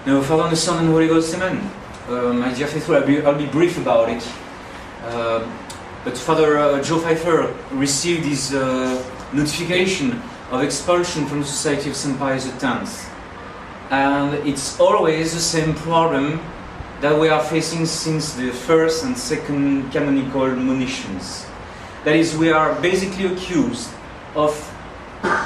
No, Father and the Son and Holy Ghost, amen. My dear faithful, I'll be brief about it. But Father Joe Pfeiffer received his notification of expulsion from the Society of St. Pius X. And it's always the same problem that we are facing since the first and second canonical monitions. That is, we are basically accused of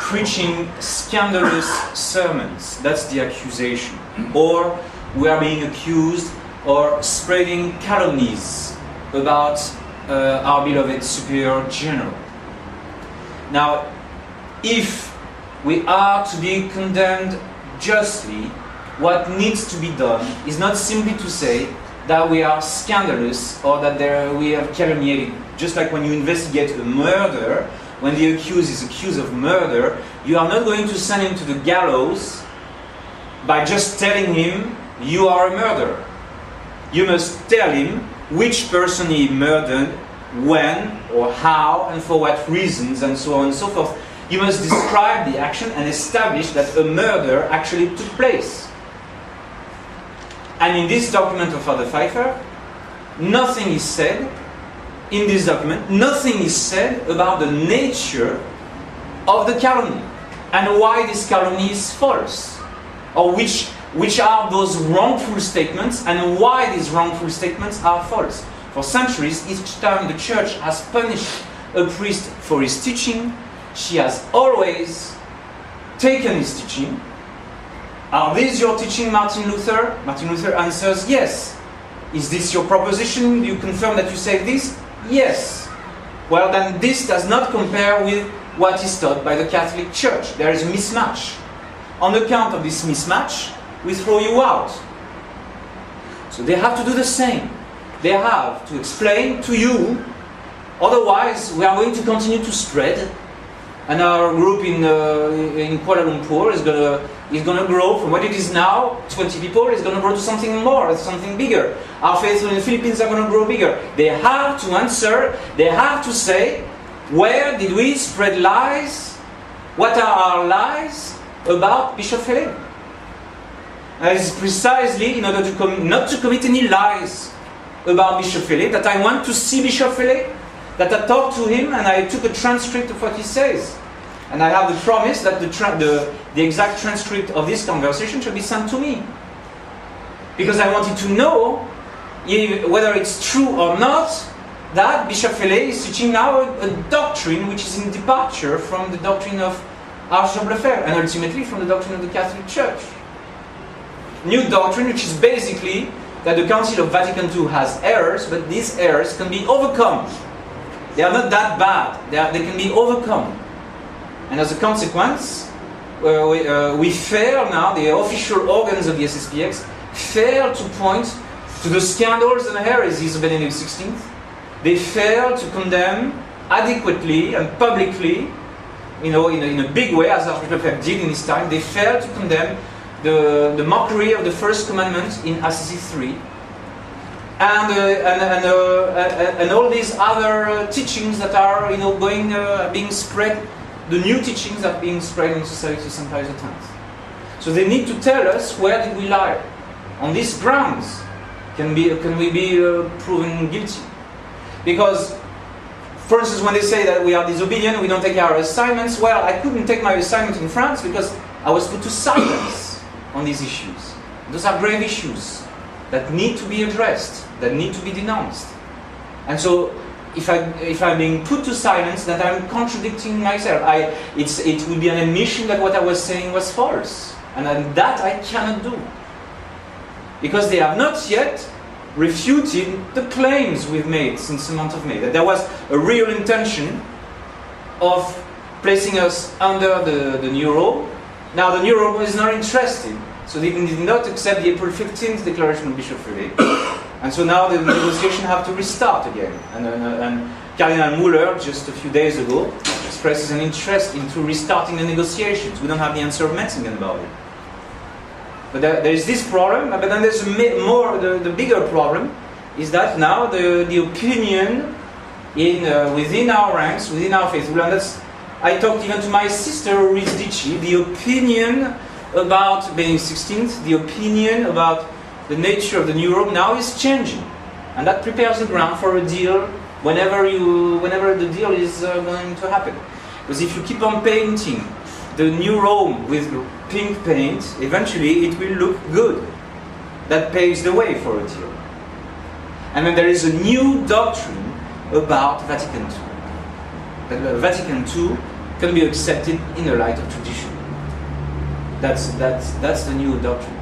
preaching scandalous sermons. That's the accusation. Or we are being accused of spreading calumnies about our beloved Superior General. Now, if we are to be condemned justly, what needs to be done is not simply to say that we are scandalous or that we have calumniated. Just like when you investigate a murder, when the accused is accused of murder, you are not going to send him to the gallows by just telling him you are a murderer. You must tell him which person he murdered, when or how and for what reasons, and so on and so forth. You must describe the action and establish that a murder actually took place. And in this document of Father Pfeiffer, nothing is said. In this document, nothing is said about the nature of the calumny and why this calumny is false, or which are those wrongful statements and why these wrongful statements are false. For centuries, each time the Church has punished a priest for his teaching, she has always taken his teaching. Are these your teaching, Martin Luther? Martin Luther answers, yes. Is this your proposition? You confirm that you say this? Yes. Well, then this does not compare with what is taught by the Catholic Church. There is a mismatch. On account of this mismatch, we throw you out. So they have to do the same. They have to explain to you, otherwise we are going to continue to spread. And our group in Kuala Lumpur is gonna grow from what it is now, 20 people, is gonna grow to something more, something bigger. Our faithful in the Philippines are gonna grow bigger. They have to answer, they have to say, where did we spread lies? What are our lies about Bishop Fele? That is precisely in order to not to commit any lies about Bishop Fele, that I want to see Bishop Fele, that I talked to him and I took a transcript of what he says. And I have the promise that the exact transcript of this conversation should be sent to me. Because I wanted to know whether it's true or not that Bishop Fele is teaching now a doctrine which is in departure from the doctrine of Archbishop Lefebvre and ultimately from the doctrine of the Catholic Church. New doctrine which is basically that the Council of Vatican II has errors, but these errors can be overcome. They are not that bad. They can be overcome. And as a consequence, we fail now, the official organs of the SSPX fail to point to the scandals and heresies of Benedict XVI. They fail to condemn adequately and publicly, in a big way, as Archbishop Lefebvre did in his time. They fail to condemn the mockery of the first commandment in Assisi 3. And all these other teachings that are being spread, the new teachings that are being spread in Society of St. Pius X. So they need to tell us where did we lie. On these grounds, can we be proven guilty? Because, for instance, when they say that we are disobedient, we don't take our assignments, well, I couldn't take my assignment in France because I was put to silence on these issues. Those are grave issues that need to be addressed, that need to be denounced. And so, if I'm being put to silence, then I'm contradicting myself. It would be an admission that what I was saying was false. And that I cannot do. Because they have not yet refuted the claims we've made since the month of May. That there was a real intention of placing us under the new rule. Now the new rule is not interested. So they did not accept the April 15th declaration of Bishop Fele. And so now the negotiations have to restart again. And Cardinal Muller, just a few days ago, expresses an interest into restarting the negotiations. We don't have the answer of Metzingen about it. But there is this problem, but then there's the bigger problem, is that now the opinion within our ranks, within our faith, and I talked even to my sister, Riz Dici, the opinion about Benedict XVI, the opinion about the nature of the new Rome now is changing, and that prepares the ground for a deal whenever the deal is going to happen. Because if you keep on painting the new Rome with pink paint, eventually it will look good. That paves the way for a deal. And then there is a new doctrine about Vatican II. That Vatican II can be accepted in the light of tradition. That's the new doctrine.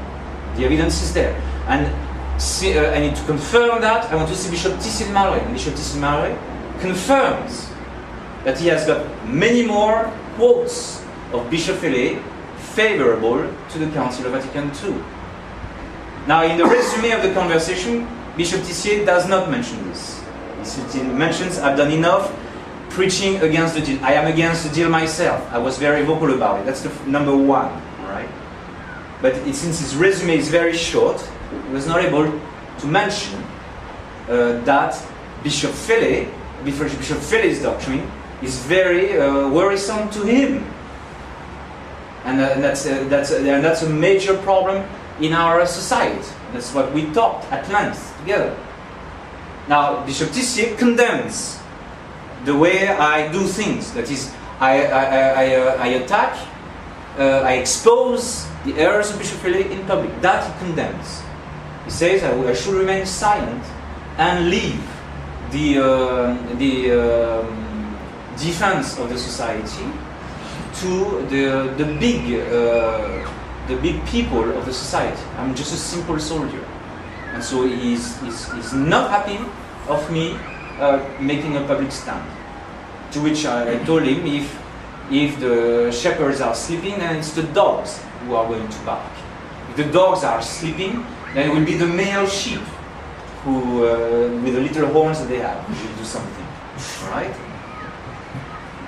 The evidence is there. And I need to confirm that. I want to see Bishop Tissin-Malray. And Bishop Tissin-Malray confirms that he has got many more quotes of Bishop Fellé favorable to the Council of Vatican II. Now, in the resume of the conversation, Bishop Tissier does not mention this. He mentions, I've done enough preaching against the deal. I am against the deal myself. I was very vocal about it. That's the number one, all right? But since his resume is very short, he was not able to mention that Bishop Fellé's doctrine is very worrisome to him. And that's a major problem in our society. That's what we talked at length together. Now, Bishop Tissier condemns the way I do things. That is, I attack, I expose the errors of Bishop Fellé in public. That he condemns. He says I should remain silent and leave the defense of the society to the big people of the society. I'm just a simple soldier, and so he's not happy of me making a public stand. To which I told him, if the shepherds are sleeping, then it's the dogs who are going to bark. If the dogs are sleeping, then it will be the male sheep who, with the little horns that they have, will do something. All right?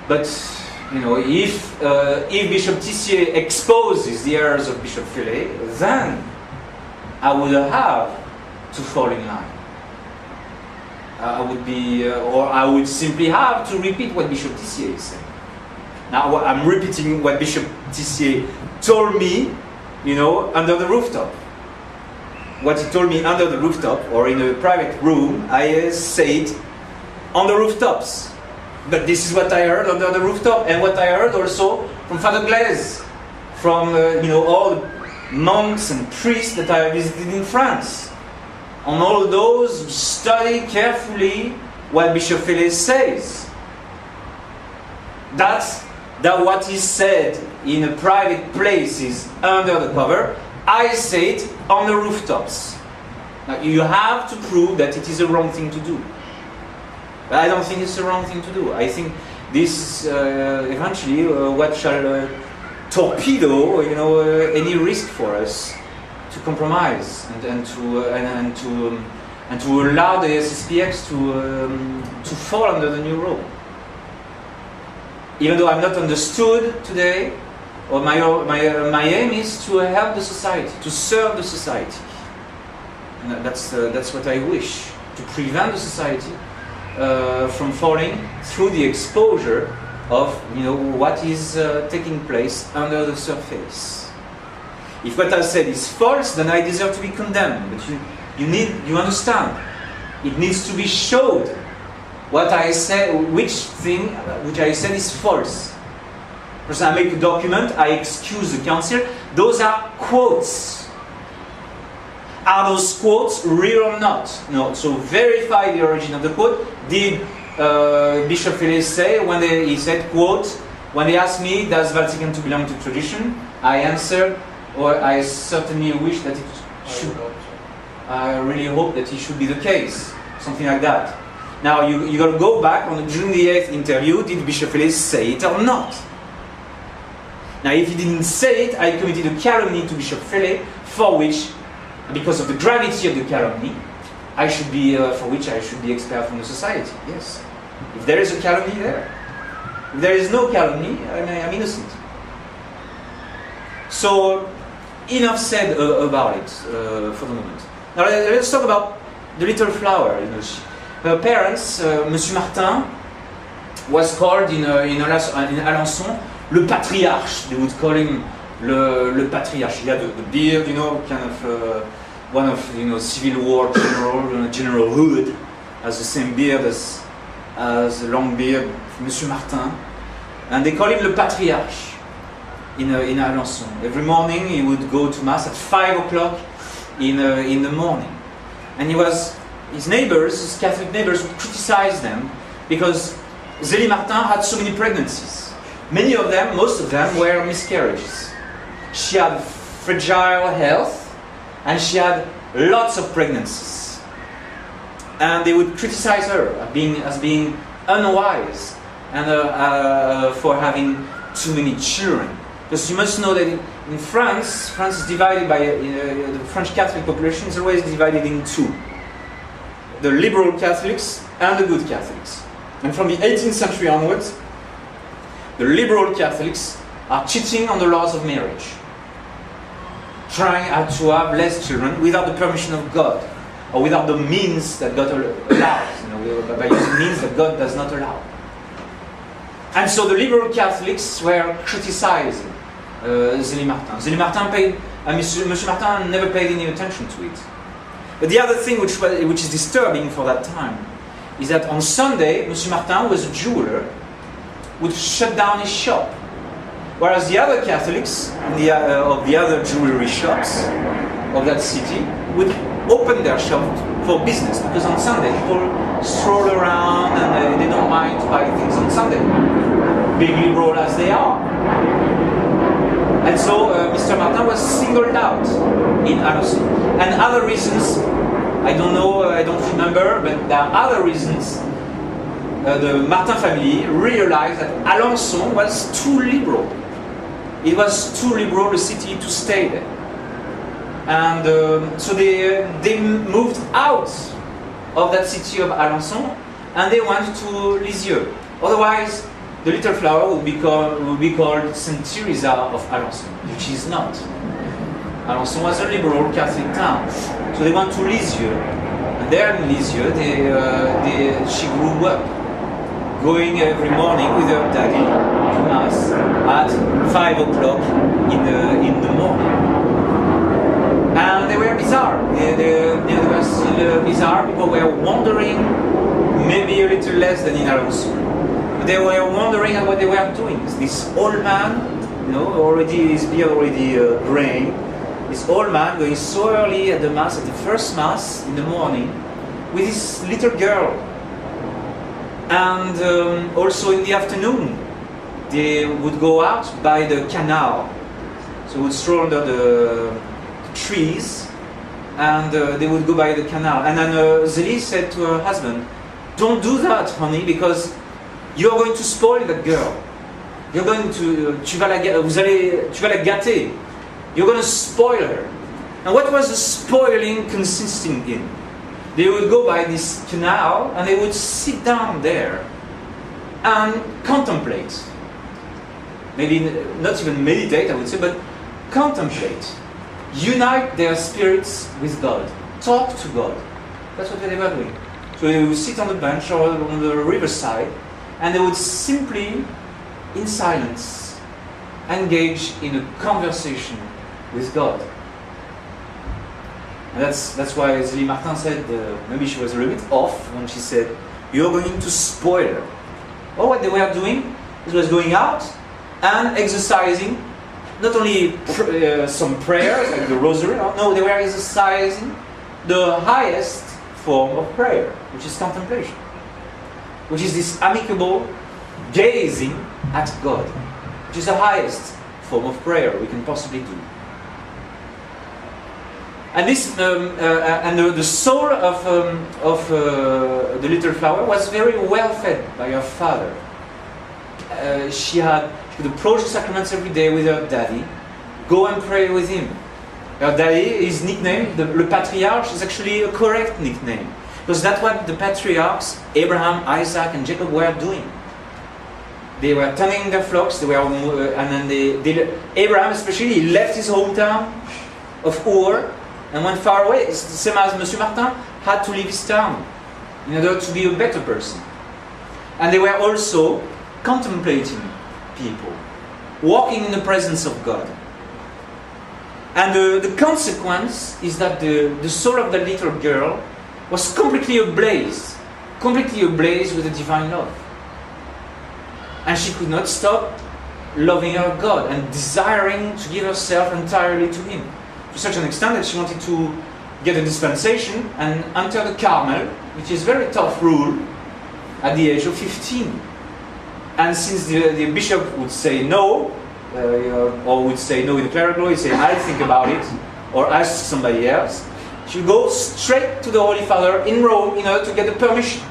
But you know, if Bishop Tissier exposes the errors of Bishop Fellé, then I would have to fall in line. I would be, or I would simply have to repeat what Bishop Tissier is saying. Now I'm repeating what Bishop Tissier told me, you know, under the rooftop. What he told me under the rooftop or in a private room, I say it on the rooftops. But this is what I heard under the rooftop, and what I heard also from Father Glaise, from you know, all the monks and priests that I visited in France. On all those who study carefully what Bishop Fellé says. That what is said in a private place is under the cover. I say it on the rooftops. Now you have to prove that it is a wrong thing to do. But I don't think it's the wrong thing to do. I think this is eventually what shall torpedo, you know, any risk for us to compromise and to allow the SSPX to fall under the new Rome. Even though I'm not understood today, or my aim is to help the society, to serve the society, and that's what I wish, to prevent the society from falling through the exposure of, you know, what is taking place under the surface. If what I said is false, then I deserve to be condemned. But you understand, it needs to be showed what I said, which I said is false. First, I make a document, I excuse the council. Those are quotes. Are those quotes real or not? No. So verify the origin of the quote. Did Bishop Fellé say when he said, quote, when they asked me, does Vatican II belong to tradition? I answered, or I certainly wish that it should. I really hope that it should be the case. Something like that. Now you got to go back on the June the 8th interview. Did Bishop Fellé say it or not? Now, if he didn't say it, I committed a calumny to Bishop Fellé, for which, because of the gravity of the calumny, I should be expelled from the society. Yes. If there is a calumny there. If there is no calumny, I'm innocent. So, enough said about it for the moment. Now let's talk about the little flower. You know, her parents, Monsieur Martin, was called in Alençon le patriarche. They would call him le patriarche. He had the beard, kind of one of Civil War General Hood has the same beard as the long beard Monsieur Martin, and they call him le patriarche in Alençon. Every morning he would go to mass at 5 o'clock in the morning, and his neighbors, his Catholic neighbors, would criticize them because Zélie Martin had so many pregnancies. Many of them, most of them, were miscarriages. She had fragile health, and she had lots of pregnancies. And they would criticize her as being unwise and for having too many children. Because you must know that in France is divided by the French Catholic population is always divided in two: the liberal Catholics and the good Catholics. And from the 18th century onwards, the liberal Catholics are cheating on the laws of marriage, trying to have less children without the permission of God, or without the means that God allows, by using means that God does not allow. And so the liberal Catholics were criticizing Zélie Martin. Zélie Martin Monsieur Martin never paid any attention to it. But the other thing which is disturbing for that time is that on Sunday, Monsieur Martin, who was a jeweler, would shut down his shop, whereas the other Catholics of the other jewelry shops of that city would open their shop for business, because on Sunday people stroll around and they don't mind to buy things on Sunday, big liberal as they are. And so Mr. Martin was singled out in Alençon. And other reasons, I don't know, I don't remember, but there are other reasons. The Martin family realized that Alençon was too liberal. It was too liberal a city to stay there. And so they moved out of that city of Alençon and they went to Lisieux. Otherwise, the little flower would be called Saint Therese of Alençon, which is not. Alençon was a liberal Catholic town. So they went to Lisieux. And there in Lisieux, she grew up, going every morning with her daddy to mass at 5 o'clock in the morning. And they were bizarre. They were still bizarre. People were wondering, maybe a little less than in Alençon. They were wondering at what they were doing. This old man, already his beard already graying. This old man going so early at the mass, at the first mass in the morning, with his little girl. And also in the afternoon, they would go out by the canal. So they would stroll under the trees, and they would go by the canal. And then Zélie said to her husband, "Don't do that, honey, because you're going to spoil that girl. You're going to, tu vas la gâter. You're going to spoil her." And what was the spoiling consisting in? They would go by this canal and they would sit down there and contemplate. Maybe not even meditate, I would say, but contemplate. Unite their spirits with God. Talk to God. That's what they were doing. So they would sit on the bench or on the riverside, and they would simply, in silence, engage in a conversation with God. And that's why Zélie Martin said, maybe she was a little bit off when she said, "You're going to spoil her." Or what they were doing, it was going out and exercising, not only some prayers like the rosary, no, they were exercising the highest form of prayer, which is contemplation, which is this amicable gazing at God, which is the highest form of prayer we can possibly do. And this, the soul of the little flower was very well fed by her father. She would approach the sacraments every day with her daddy, go and pray with him. Her daddy, his nickname, le patriarche, is actually a correct nickname, because that's what the patriarchs, Abraham, Isaac, and Jacob, were doing. They were tending their flocks. They were, and then Abraham, especially, he left his hometown of Ur and went far away. It's the same as Monsieur Martin had to leave his town in order to be a better person. And they were also contemplating people, walking in the presence of God. And the consequence is that the soul of the little girl was completely ablaze with the divine love. And she could not stop loving her God and desiring to give herself entirely to Him. To such an extent that she wanted to get a dispensation and enter the Carmel, which is a very tough rule, at the age of 15. And since the bishop would say no, or would say no in the clerical, he'd say, I'll think about it, or ask somebody else, she would go straight to the Holy Father in Rome in order to get the permission.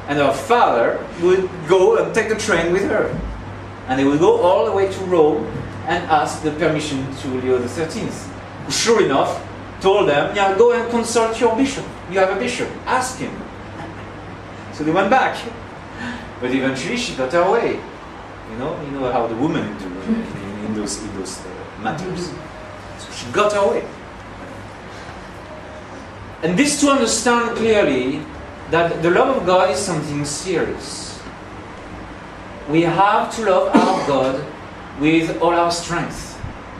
And her father would go and take the train with her. And they would go all the way to Rome and ask the permission to Leo XIII. Who, sure enough, told them, yeah, go and consult your bishop. You have a bishop, ask him. So they went back. But eventually she got her way. You know how the women do in those matters. So she got her way. And this to understand clearly that the love of God is something serious. We have to love our God with all our strength,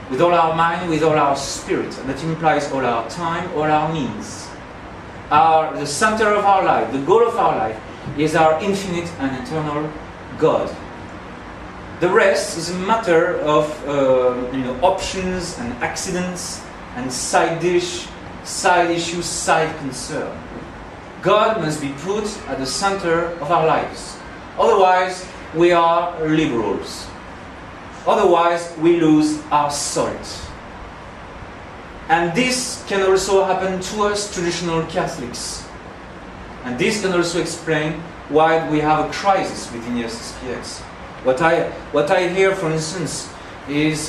with all our mind, with all our spirit. And that implies all our time, all our means. The center of our life, the goal of our life, is our infinite and eternal God. The rest is a matter of options and accidents and side issues, side concern. God must be put at the center of our lives. Otherwise, we are liberals. Otherwise, we lose our salt. And this can also happen to us traditional Catholics. And this can also explain why we have a crisis within the SSPX. What I hear, for instance, is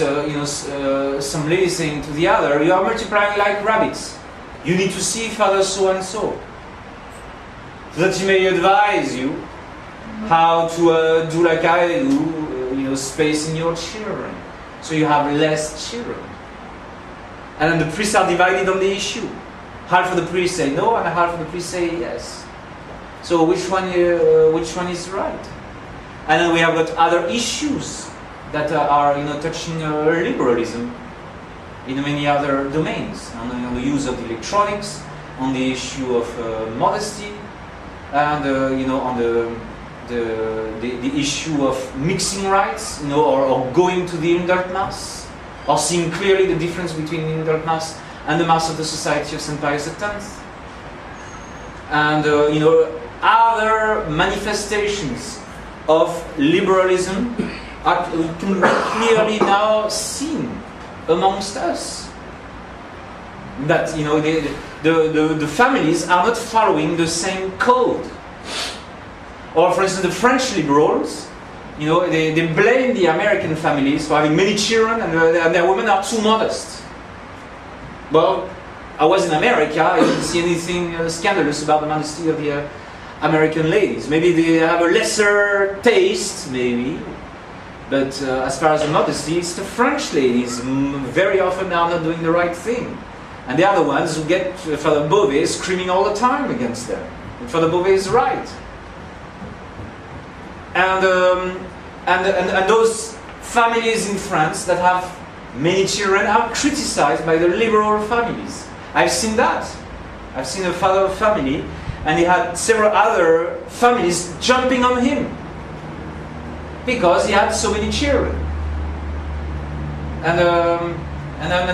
some lady saying to the other, you are multiplying like rabbits. You need to see Father so and so that he may advise you how to do like I do, spacing your children, so you have less children. And then the priests are divided on the issue. Half of the priests say no, and half of the priests say yes. So which one is right? And then we have got other issues that are touching liberalism in many other domains, on the use of electronics, on the issue of modesty, and on the issue of mixing rites, or going to the indult mass, or seeing clearly the difference between the indult mass and the mass of the Society of St. Pius X, and other manifestations of liberalism can be clearly now seen amongst us. That the families are not following the same code. Or for instance, the French liberals, they blame the American families for having many children and their women are too modest. Well, I was in America, I didn't see anything scandalous about the modesty of the American ladies. Maybe they have a lesser taste, maybe. But as far as the modesty, it's the French ladies very often are not doing the right thing. And they are the ones who get Father Beauvais screaming all the time against them. And Father Beauvais is right. And those families in France that have many children are criticized by the liberal families. I've seen that. I've seen a father of family, and he had several other families jumping on him because he had so many children. And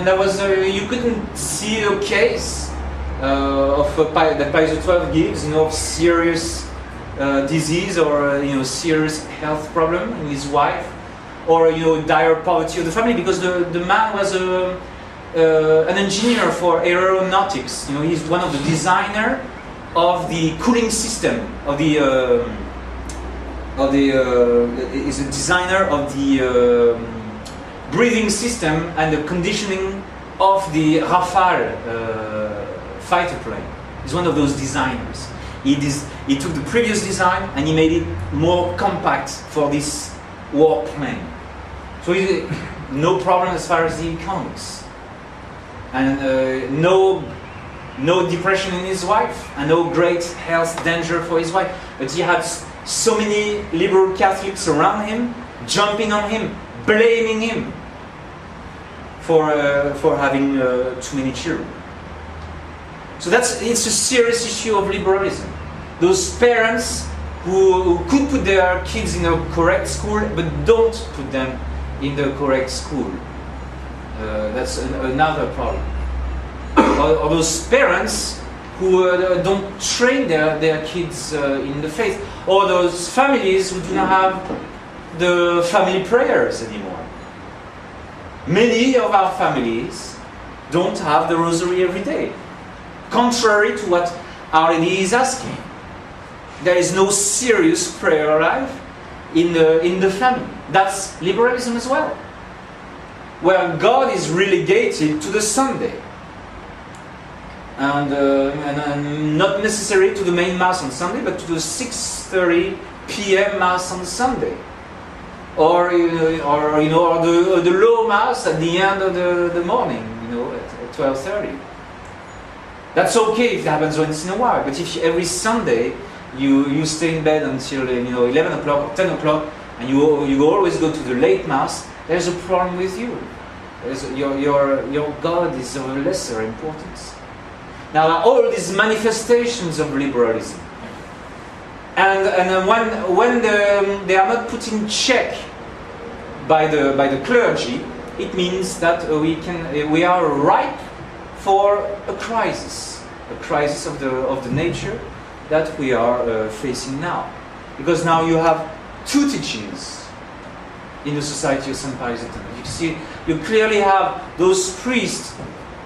there was you couldn't see a case that Pius XII gives, of serious disease or serious health problem in his wife, or dire poverty of the family, because the man was an engineer for aeronautics. He's one of the designer of the cooling system of the is a designer of the breathing system and the conditioning of the Rafale fighter plane. He's one of those designers. He took the previous design and he made it more compact for this war plane. So no problem as far as the economics, and no depression in his wife, and no great health danger for his wife. But he had so many liberal Catholics around him, jumping on him, blaming him for having too many children. So it's a serious issue of liberalism. Those parents who could put their kids in a correct school but don't put them in the correct school. That's another problem. Or those parents who don't train their kids in the faith. Or those families who do not have the family prayers anymore. Many of our families don't have the rosary every day. Contrary to what Our Lady is asking. There is no serious prayer life in the family. That's liberalism as well. Where God is relegated to the Sunday. And not necessarily to the main Mass on Sunday, but to the 6:30 p.m. Mass on Sunday. Or the low Mass at the end of the morning, at 12:30. That's okay if it happens once in a while, but if every Sunday you stay in bed until 11 o'clock or 10 o'clock and you always go to the late Mass, there's a problem with you. Your God is of lesser importance. Now all these manifestations of liberalism, and when they are not put in check by the clergy, it means that we are ripe for a crisis of the nature that we are facing now, because now you have two teachings in the Society of St. Pius X. You clearly have those priests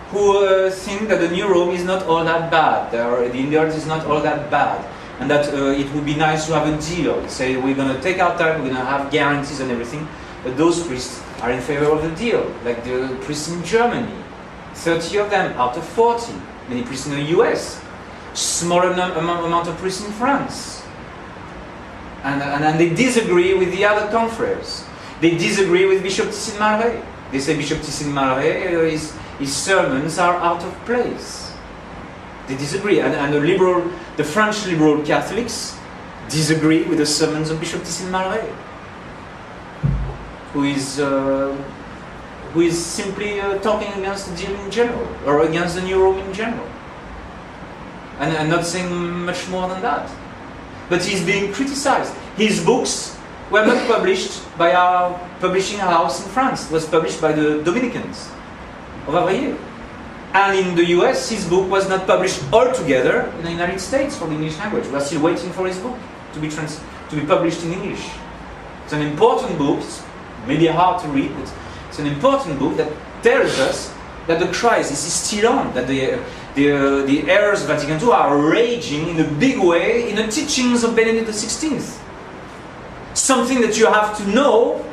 who think that the New Rome is not all that bad, the Indians is not all that bad, and that it would be nice to have a deal. Say we're going to take our time, we're going to have guarantees and everything, but those priests are in favor of the deal, like the priests in Germany, 30 of them out of 40, many priests in the US, smaller amount of priests in France, and they disagree with the other confreres. They disagree with Bishop Tissin Malray. They say Bishop Tissin Malray his sermons are out of place. They disagree, and the French liberal Catholics disagree with the sermons of Bishop Tissin Malray, who is simply talking against the deal in general, or against the New Rome in general, and not saying much more than that. But he's being criticized. His books were not published by our publishing house in France. It was published by the Dominicans of Avrier. And in the US, his book was not published altogether in the United States for the English language. We are still waiting for his book to be published in English. It's an important book. It's maybe hard to read, but it's an important book that tells us that the crisis is still on, that the errors of Vatican II are raging in a big way in the teachings of Benedict XVI. Something that you have to know,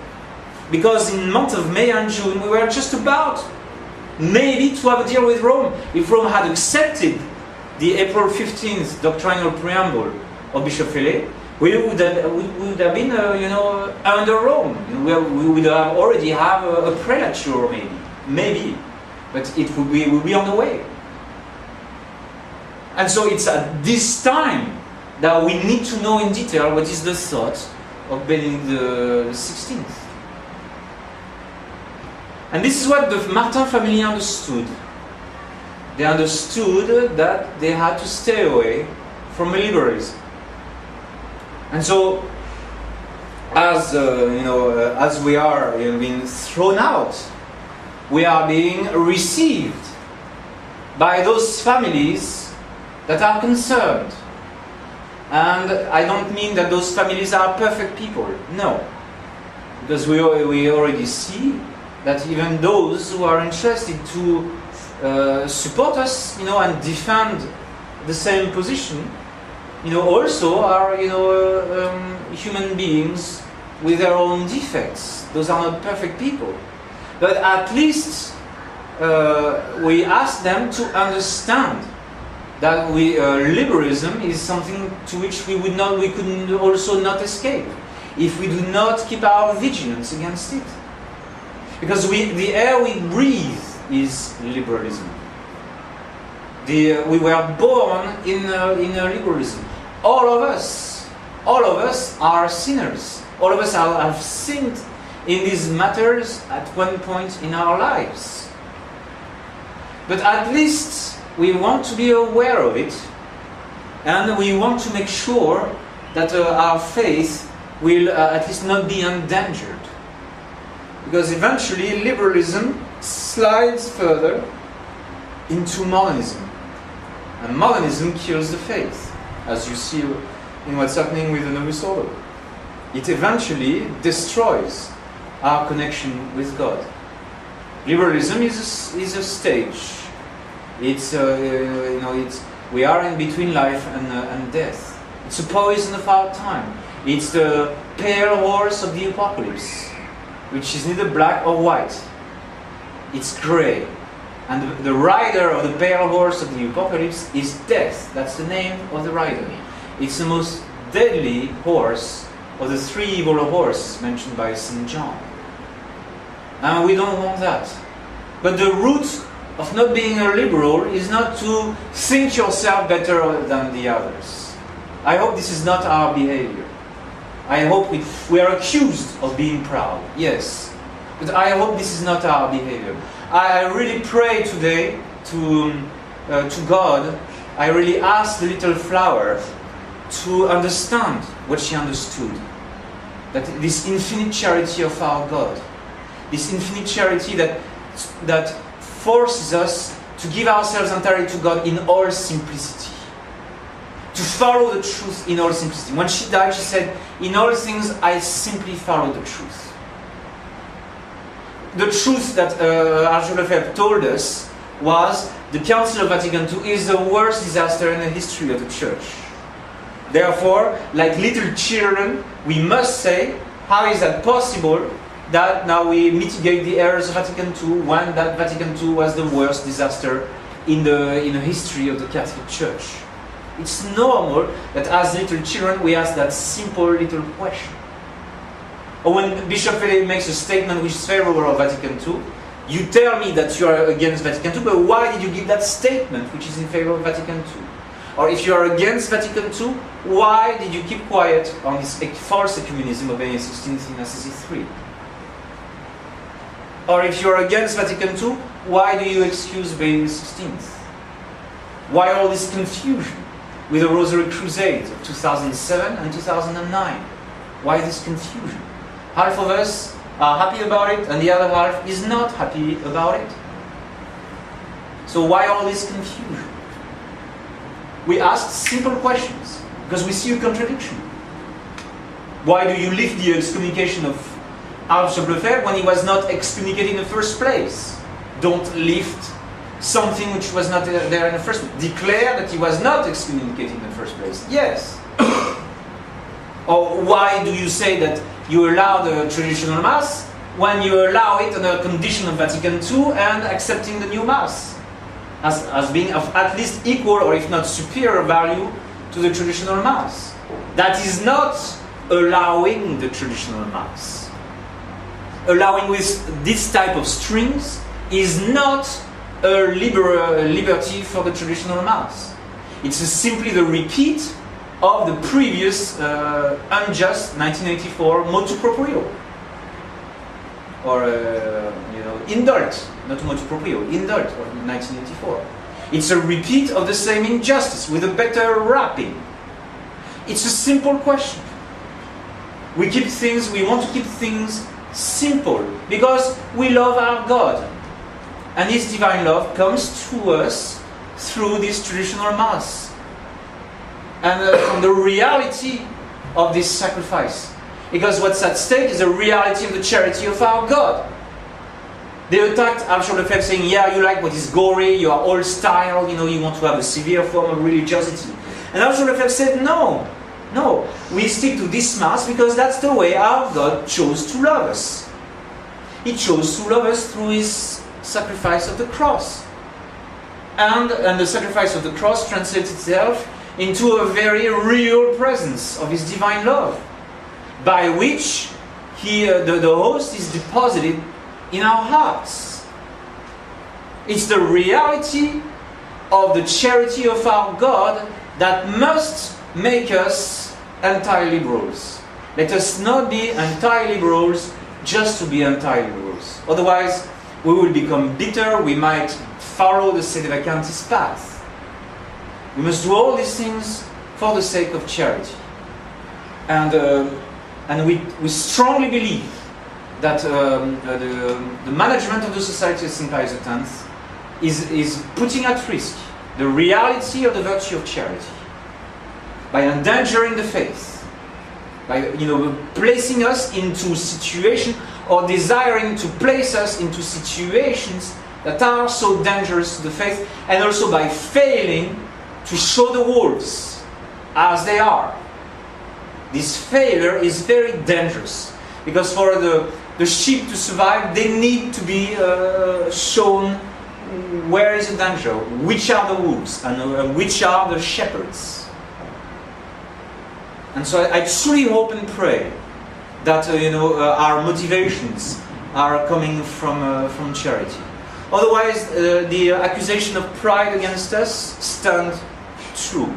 because in the month of May and June we were just about maybe to have a deal with Rome. If Rome had accepted the April 15th doctrinal preamble of Bishop Fellé, we would have been under Rome. We would have already have a prelature maybe, but it would be on the way. And so it's at this time that we need to know in detail what is the thought of Benedict XVI. And this is what the Martin family understood. They understood that they had to stay away from liberalism. And so, as we are being thrown out, we are being received by those families that are concerned. And I don't mean that those families are perfect people. No. Because we already see that even those who are interested to support us, and defend the same position, also are, human beings with their own defects. Those are not perfect people. But at least we ask them to understand that liberalism is something to which we could also not escape if we do not keep our vigilance against it. Because the air we breathe is liberalism. We were born in liberalism. All of us are sinners. All of us have sinned in these matters at one point in our lives. But at least we want to be aware of it, and we want to make sure that our faith will at least not be endangered. Because eventually liberalism slides further into modernism. And modernism kills the faith, as you see in what's happening with the Novus Ordo. It eventually destroys our connection with God. Liberalism is a stage. It's we are in between life and death. It's a poison of our time. It's the pale horse of the apocalypse, which is neither black or white. It's grey. And the rider of the pale horse of the apocalypse is death. That's the name of the rider. It's the most deadly horse of the three evil horses mentioned by St. John. And we don't want that. But the root of not being a liberal is not to think yourself better than the others. I hope this is not our behavior. I hope we are accused of being proud, yes. But I hope this is not our behavior. I really pray today to God. I really ask the little flower to understand what she understood. That this infinite charity of our God, this infinite charity that forces us to give ourselves entirely to God in all simplicity. To follow the truth in all simplicity. When she died, she said, "In all things I simply follow the truth." The truth that Archbishop Lefebvre told us was the Council of Vatican II is the worst disaster in the history of the Church. Therefore, like little children, we must say, how is that possible that now we mitigate the errors of Vatican II when that Vatican II was the worst disaster in the history of the Catholic Church? It's normal that as little children we ask that simple little question. Or when Bishop Fele makes a statement which is favorable of Vatican II, you tell me that you are against Vatican II, but why did you give that statement which is in favor of Vatican II? Or if you are against Vatican II, why did you keep quiet on this false ecumenism of Benedict XVI in Assisi III? Or if you are against Vatican II, why do you excuse Benedict XVI? Why all this confusion with the Rosary Crusade of 2007 and 2009? Why this confusion? Half of us are happy about it and the other half is not happy about it. So why all this confusion? We ask simple questions because we see a contradiction. Why do you lift the excommunication of Archbishop Lefebvre when he was not excommunicated in the first place? Don't lift something which was not there in the first place. Declare that he was not excommunicated in the first place. Yes. Or why do you say that you allow the traditional Mass when you allow it under condition of Vatican II and accepting the new Mass as being of at least equal or if not superior value to the traditional Mass? That is not allowing the traditional Mass. Allowing with this type of strings is not a liberty for the traditional Mass. It's simply the repeat of the previous unjust 1984 motu proprio, or indult, not motu proprio, indult of 1984. It's a repeat of the same injustice with a better wrapping. It's a simple question. We want to keep things simple because we love our God, and His divine love comes to us through this traditional Mass. And from the reality of this sacrifice. Because what's at stake is the reality of the charity of our God. They attacked Archbishop Lefebvre saying, yeah, you like what is gory, you are old style, you want to have a severe form of religiosity. And Archbishop Lefebvre said, no, we stick to this Mass because that's the way our God chose to love us. He chose to love us through His sacrifice of the cross. And the sacrifice of the cross translates itself into a very real presence of His divine love, by which the host is deposited in our hearts. It's the reality of the charity of our God that must make us anti-liberals. Let us not be anti-liberals just to be anti-rules. Otherwise, we will become bitter, we might follow the sedevacantist path. We must do all these things for the sake of charity. And we strongly believe that the management of the Society of St. Pius X is putting at risk the reality of the virtue of charity by endangering the faith, by placing us into situations or desiring to place us into situations that are so dangerous to the faith, and also by failing to show the wolves as they are. This failure is very dangerous, because for the sheep to survive, they need to be shown where is the danger, which are the wolves, and which are the shepherds. And so I truly hope and pray that our motivations are coming from charity. Otherwise, the accusation of pride against us stands true.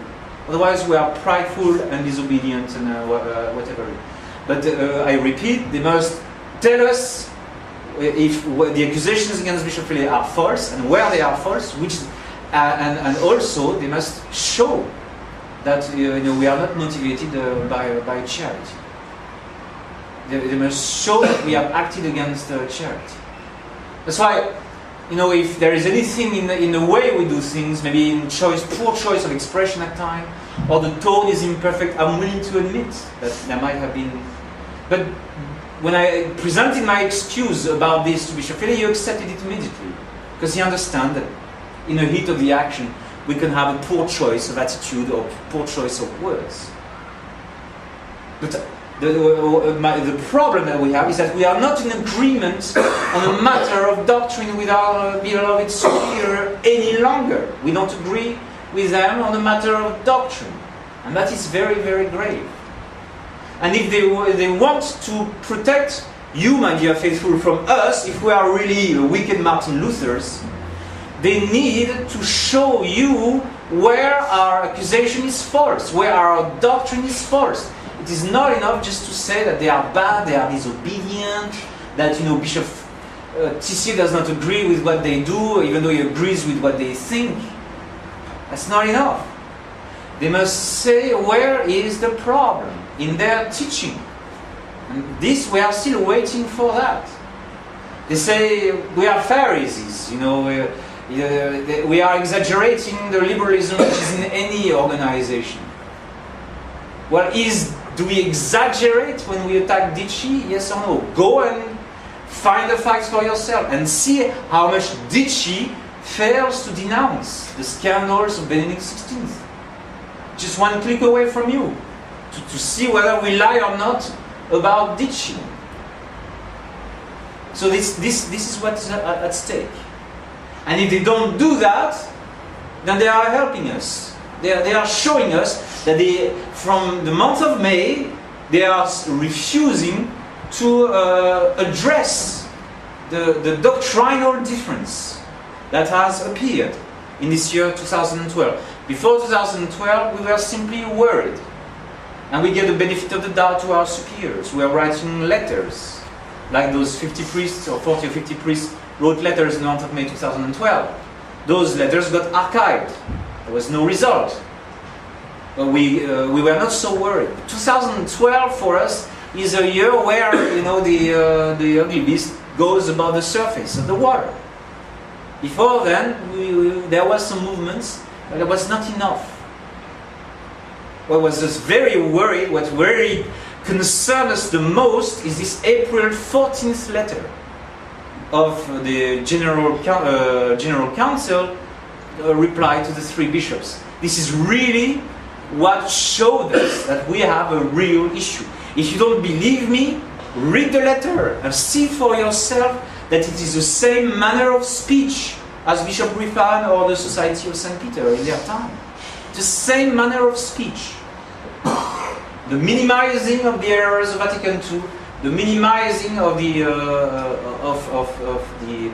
Otherwise, we are prideful and disobedient and whatever. But I repeat, they must tell us if the accusations against Bishop Philly are false and where they are false, and also they must show that we are not motivated by charity. They must show that we have acted against charity. That's why, if there is anything in the way we do things, maybe in poor choice of expression at times, or the tone is imperfect, I'm willing to admit that there might have been. But when I presented my excuse about this to Bishop Philly, he accepted it immediately, because he understands that in the heat of the action, we can have a poor choice of attitude or poor choice of words. But the problem that we have is that we are not in agreement on a matter of doctrine with our beloved superior any longer. We don't agree with them on a matter of doctrine. And that is very, very grave. And if they want to protect you, my dear faithful, from us, if we are really wicked Martin Luthers, they need to show you where our accusation is false, where our doctrine is false. It is not enough just to say that they are bad, they are disobedient, that Bishop Tissier does not agree with what they do, even though he agrees with what they think. That's not enough. They must say where is the problem in their teaching. And this, we are still waiting for that. They say we are Pharisees, we are exaggerating the liberalism which is in any organization. Well, do we exaggerate when we attack Dici? Yes or no? Go and find the facts for yourself and see how much Dici fails to denounce the scandals of Benedict XVI. Just one click away from you to see whether we lie or not about Dici. So this is what's at stake. And if they don't do that, then they are helping us. They are showing us that from the month of May, they are refusing to address the doctrinal difference that has appeared in this year 2012. Before 2012, we were simply worried. And we get the benefit of the doubt to our superiors. We are writing letters, like those 50 priests, or 40 or 50 priests, wrote letters in the month of May 2012. Those letters got archived. There was no result. But we were not so worried. 2012 for us is a year where the ugly beast goes above the surface of the water. Before then, there was some movements, but it was not enough. What was just very worried, what really concerned us the most, is this April 14th letter of the General Council reply to the three bishops. This is really what showed us that we have a real issue. If you don't believe me, read the letter and see for yourself that it is the same manner of speech as Bishop Griffin or the Society of St. Peter in their time. The same manner of speech. The minimizing of the errors of Vatican II, the minimizing of the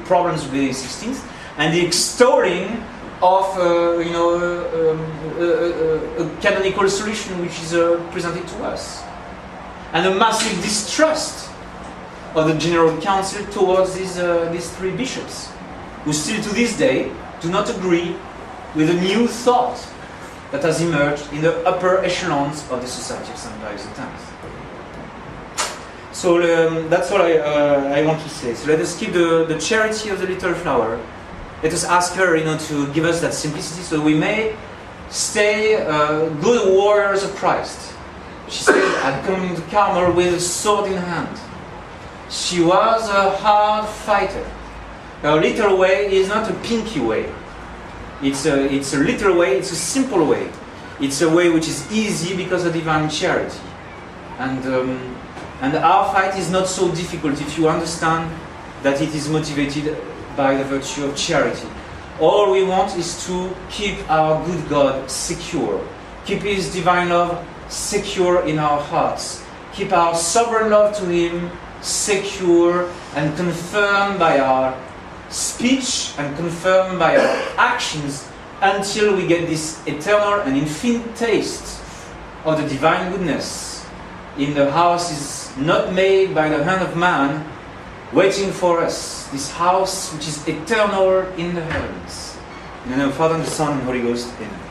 problems with the 16th, and the extolling of a canonical solution which is presented to us, and a massive distrust of the General Council towards these three bishops, who still to this day do not agree with the new thought that has emerged in the upper echelons of the Society of St. Pius X. So that's all I want to say. So let us keep the charity of the little flower. Let us ask her, to give us that simplicity so we may stay good warriors of Christ. She said, "I'd come into Carmel with a sword in hand." She was a hard fighter. Her little way is not a pinky way. It's a little way, it's a simple way. It's a way which is easy because of divine charity. And our fight is not so difficult if you understand that it is motivated by the virtue of charity. All we want is to keep our good God secure. Keep His divine love secure in our hearts. Keep our sovereign love to Him secure and confirmed by our speech and confirmed by our actions until we get this eternal and infinite taste of the divine goodness in the house is not made by the hand of man, waiting for us, this house which is eternal in the heavens. In the name of the Father, and the Son, and the Holy Ghost. Amen.